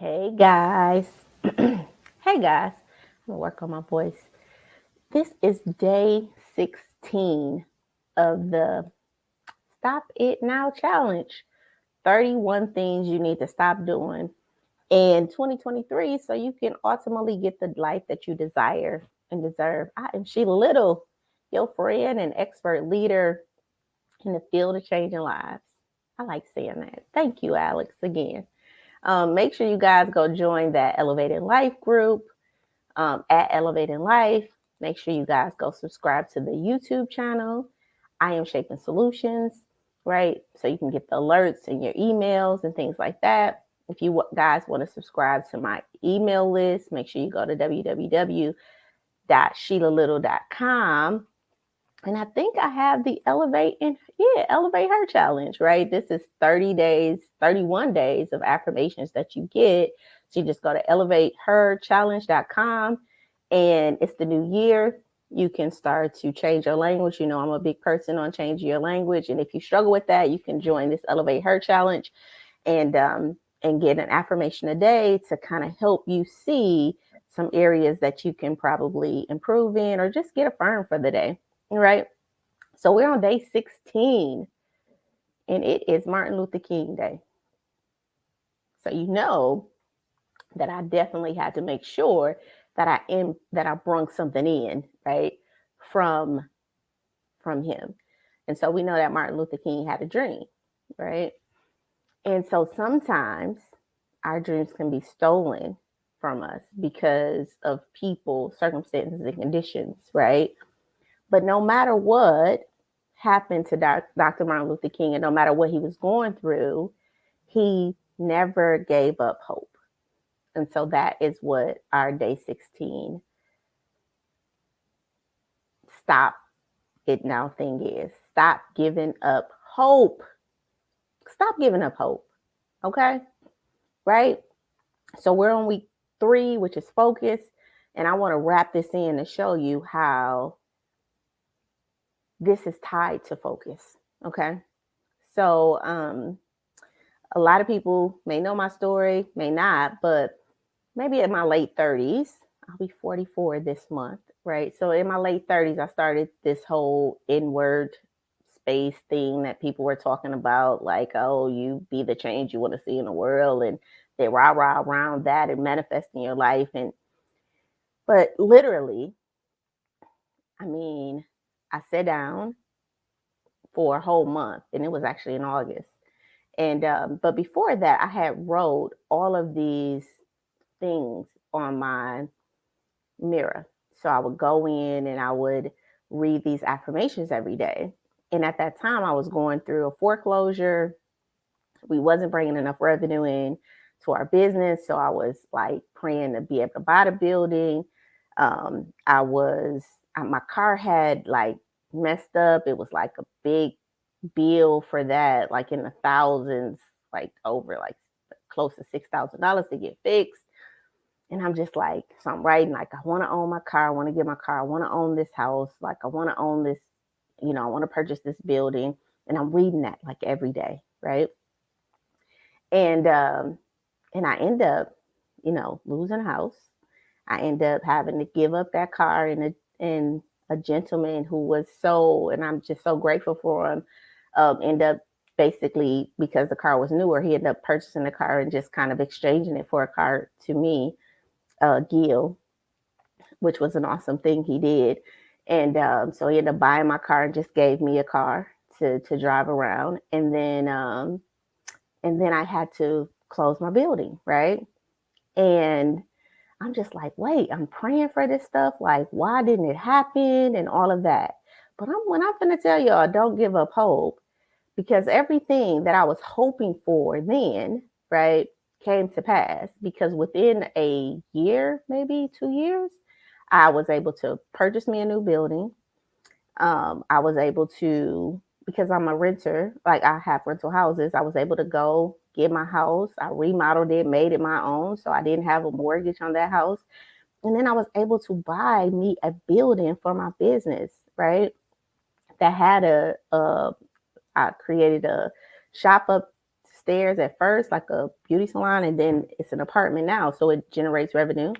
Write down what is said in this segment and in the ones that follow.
Hey guys. Hey guys. I'm gonna work on my voice. This is day 16 of the Stop It Now challenge. 31 things you need to stop doing in 2023 so you can ultimately get the life that you desire and deserve. I am Sheila Little, your friend and expert leader in the field of changing lives. I like saying that. Thank you, Alex, again. Make sure you guys go join that Elevated Life group at Elevated Life. Make sure you guys go subscribe to the YouTube channel. I am Shaping Solutions, right? So you can get the alerts in your emails and things like that. If you guys want to subscribe to my email list, make sure you go to www.sheilalittle.com. And I think I have the Elevate Her challenge, right? This is 30 days, 31 days of affirmations that you get. So you just go to elevateherchallenge.com and it's the new year. You can start to change your language. You know, I'm a big person on changing your language. And if you struggle with that, you can join this Elevate Her challenge and get an affirmation a day to kind of help you see some areas that you can probably improve in or just get affirmed for the day. Right. So we're on day 16 and it is Martin Luther King Day. So you know that I definitely had to make sure that I brung something in, right, from him. And so we know that Martin Luther King had a dream, right? And so sometimes our dreams can be stolen from us because of people, circumstances, and conditions, right? But no matter what happened to Dr. Martin Luther King, and no matter what he was going through, he never gave up hope. And so that is what our day 16 stop it now thing is. Stop giving up hope. Stop giving up hope. Okay? Right? So we're on week 3, which is focus. And I want to wrap this in and show you how this is tied to focus. Okay? So a lot of people may know my story, may not, but maybe in my late 30s, I'll be 44 this month, right? So in my late 30s, I started this whole inward space thing that people were talking about, like, oh, you be the change you want to see in the world, and they rah-rah around that and manifesting your life. But literally, I mean, I sat down for a whole month, and it was actually in August. And but before that, I had wrote all of these things on my mirror. So I would go in and I would read these affirmations every day. And at that time, I was going through a foreclosure. We wasn't bringing enough revenue in to our business, so I was like praying to be able to buy the building. My car had like messed up. It was like a big bill for that, like in the thousands, like over like close to $6,000 to get fixed. And I'm just like, so I'm writing like, I want to own my car. I want to get my car. I want to own this house. Like, I want to own this, I want to purchase this building. And I'm reading that like every day, right? And I end up, losing a house. I end up having to give up that car, and a gentleman who was and I'm just so grateful for him, end up basically, because the car was newer, he ended up purchasing the car and just kind of exchanging it for a car to me, Gil, which was an awesome thing he did. And so he ended up buying my car and just gave me a car to drive around. And then I had to close my building, right? And I'm just like, wait, I'm praying for this stuff. Like, why didn't it happen? And all of that. But when I'm going to tell y'all, don't give up hope, because everything that I was hoping for then, right, came to pass. Because within a year, maybe 2 years, I was able to purchase me a new building. I was able to, because I'm a renter, like I have rental houses, I was able to go get my house. I remodeled it, made it my own. So I didn't have a mortgage on that house. And then I was able to buy me a building for my business, right? That had I created a shop upstairs upstairs at first, like a beauty salon, and then it's an apartment now, so it generates revenue.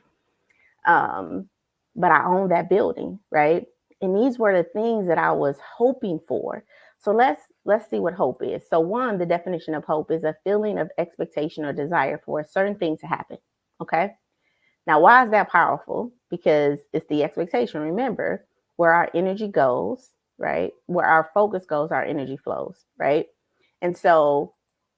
But I own that building, right? And these were the things that I was hoping for. So let's see what hope is. So one, the definition of hope is a feeling of expectation or desire for a certain thing to happen. Okay. Now, why is that powerful? Because it's the expectation. Remember, where our energy goes, right? Where our focus goes, our energy flows, right? And so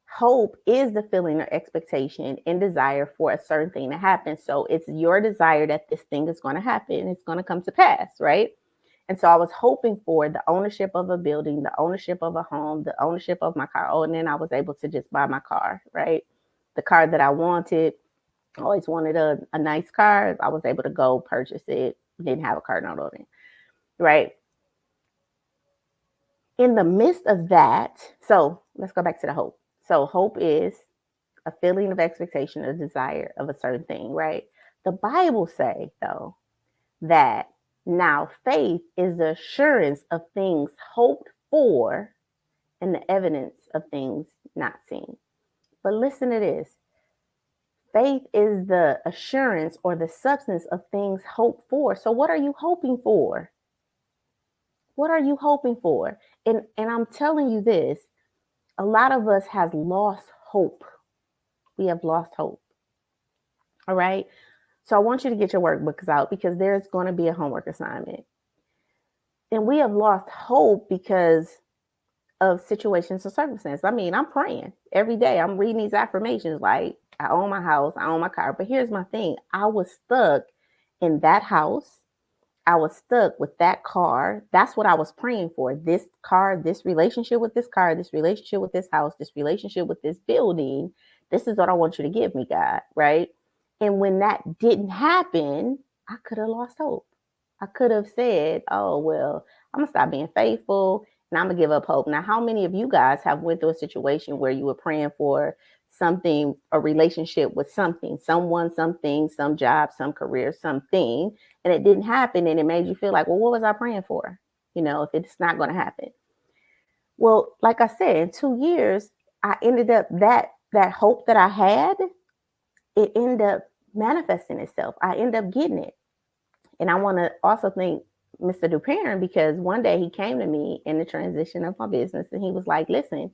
hope is the feeling of expectation and desire for a certain thing to happen. So it's your desire that this thing is going to happen. It's going to come to pass, right? And so I was hoping for the ownership of a building, the ownership of a home, the ownership of my car. Oh, and then I was able to just buy my car, right? The car that I wanted. Always wanted a nice car. I was able to go purchase it. Didn't have a car note on it, right? In the midst of that, so let's go back to the hope. So hope is a feeling of expectation, a desire of a certain thing, right? The Bible say though that now faith is the assurance of things hoped for and the evidence of things not seen. But listen to this. Faith is the assurance or the substance of things hoped for. So what are you hoping for? What are you hoping for? And I'm telling you this, a lot of us has lost hope. We have lost hope. All right. So I want you to get your workbooks out because there's going to be a homework assignment. And we have lost hope because of situations and circumstances. I mean, I'm praying every day. I'm reading these affirmations like I own my house, I own my car. But here's my thing. I was stuck in that house. I was stuck with that car. That's what I was praying for. This car, this relationship with this car, this relationship with this house, this relationship with this building. This is what I want you to give me, God, right? And when that didn't happen, I could have lost hope. I could have said, oh, well, I'm going to stop being faithful and I'm going to give up hope. Now, how many of you guys have went through a situation where you were praying for something, a relationship with something, someone, something, some job, some career, something, and it didn't happen and it made you feel like, well, what was I praying for? You know, if it's not going to happen. Well, like I said, in 2 years, I ended up that hope that I had, it ended up manifesting itself. I ended up getting it. And I want to also thank Mr. Dupin because one day he came to me in the transition of my business and he was like, listen,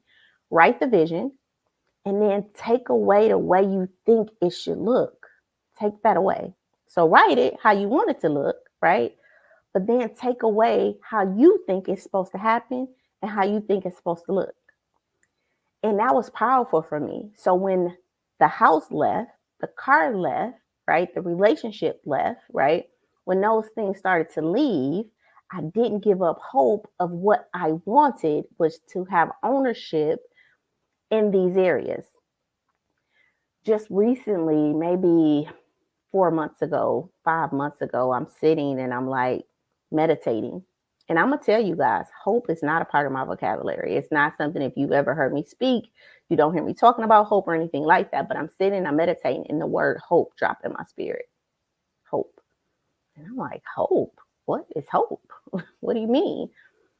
write the vision and then take away the way you think it should look. Take that away. So write it how you want it to look, right? But then take away how you think it's supposed to happen and how you think it's supposed to look. And that was powerful for me. So when the house left, the car left, right? The relationship left, right? When those things started to leave, I didn't give up hope of what I wanted was to have ownership in these areas. Just recently, maybe 4 months ago, 5 months ago, I'm sitting and I'm like meditating. And I'm going to tell you guys, hope is not a part of my vocabulary. It's not something, if you've ever heard me speak, you don't hear me talking about hope or anything like that. But I'm sitting, I'm meditating, and the word hope dropped in my spirit. Hope. And I'm like, hope? What is hope? What do you mean?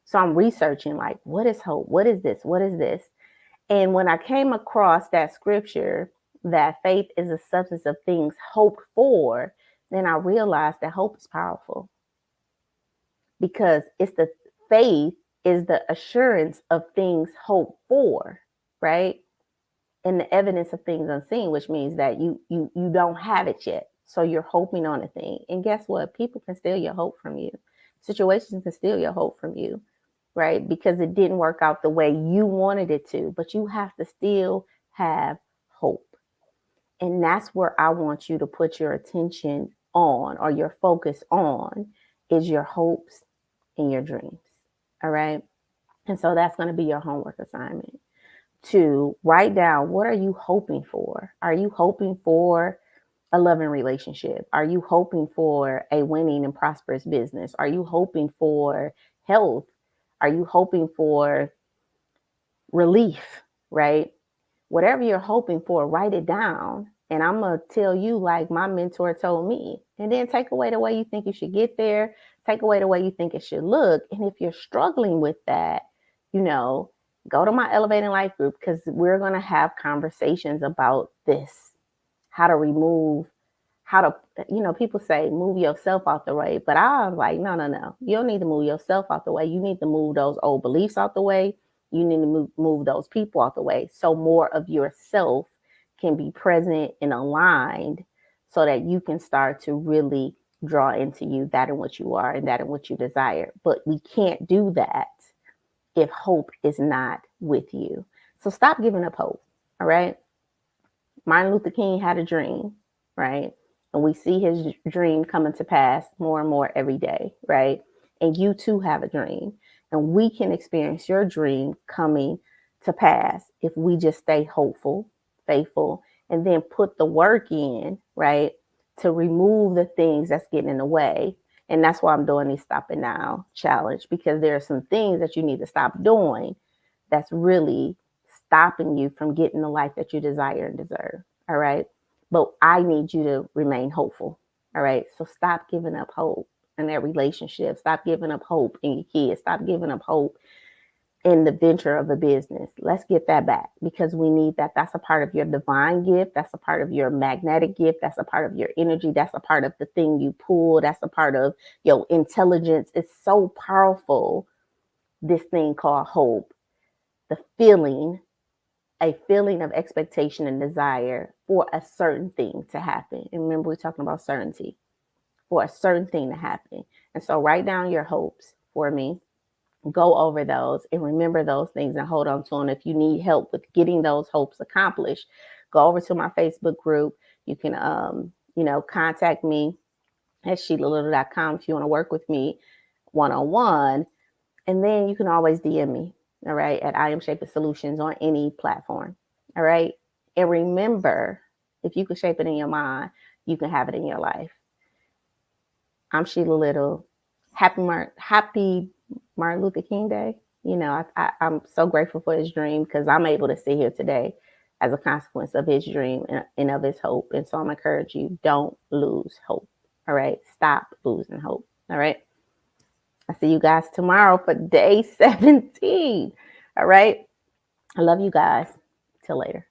So I'm researching, like, what is hope? What is this? What is this? And when I came across that scripture, that faith is a substance of things hoped for, then I realized that hope is powerful. Because it's the faith is the assurance of things hoped for, right? And the evidence of things unseen, which means that you don't have it yet. So you're hoping on a thing. And guess what? People can steal your hope from you. Situations can steal your hope from you, right? Because it didn't work out the way you wanted it to, but you have to still have hope. And that's where I want you to put your attention on, or your focus on, is your hopes and your dreams. All right. And so that's going to be your homework assignment, to write down, what are you hoping for? Are you hoping for a loving relationship? Are you hoping for a winning and prosperous business? Are you hoping for health? Are you hoping for relief, right? Whatever you're hoping for, write it down. And I'm going to tell you, like my mentor told me, and then take away the way you think you should get there. Take away the way you think it should look. And if you're struggling with that, you know, go to my Elevating Life group, because we're going to have conversations about this, how to remove, how to, people say move yourself out the way, but I'm like, no. You don't need to move yourself out the way. You need to move those old beliefs out the way. You need to move those people out the way, so more of yourself can be present and aligned, so that you can start to really draw into you that and what you are and that and what you desire. But we can't do that if hope is not with you. So stop giving up hope. All right. Martin Luther King had a dream, right? And we see his dream coming to pass more and more every day, right? And you too have a dream. And we can experience your dream coming to pass if we just stay hopeful, faithful, and then put the work in, right? To remove the things that's getting in the way. And that's why I'm doing this Stop It Now challenge, because there are some things that you need to stop doing that's really stopping you from getting the life that you desire and deserve. All right. But I need you to remain hopeful. All right. So stop giving up hope in that relationship. Stop giving up hope in your kids. Stop giving up hope in the venture of a business. Let's get that back, because we need that. That's a part of your divine gift. That's a part of your magnetic gift. That's a part of your energy. That's a part of the thing you pull. That's a part of your intelligence. It's so powerful, this thing called hope. The feeling, a feeling of expectation and desire for a certain thing to happen. And remember, we're talking about certainty, for a certain thing to happen. And so write down your hopes for me. Go over those and remember those things and hold on to them. If you need help with getting those hopes accomplished, go over to my Facebook group. You can, contact me at SheilaLittle.com if you want to work with me one-on-one. And then you can always DM me, all right, at I Am Shaping Solutions on any platform, all right? And remember, if you can shape it in your mind, you can have it in your life. I'm Sheila Little. Happy Martin Luther King Day. I'm so grateful for his dream, because I'm able to sit here today as a consequence of his dream and of his hope. And so I'm encourage you, don't lose hope, all right? Stop losing hope, all right? I see you guys tomorrow for day 17. All right. I love you guys. Till later.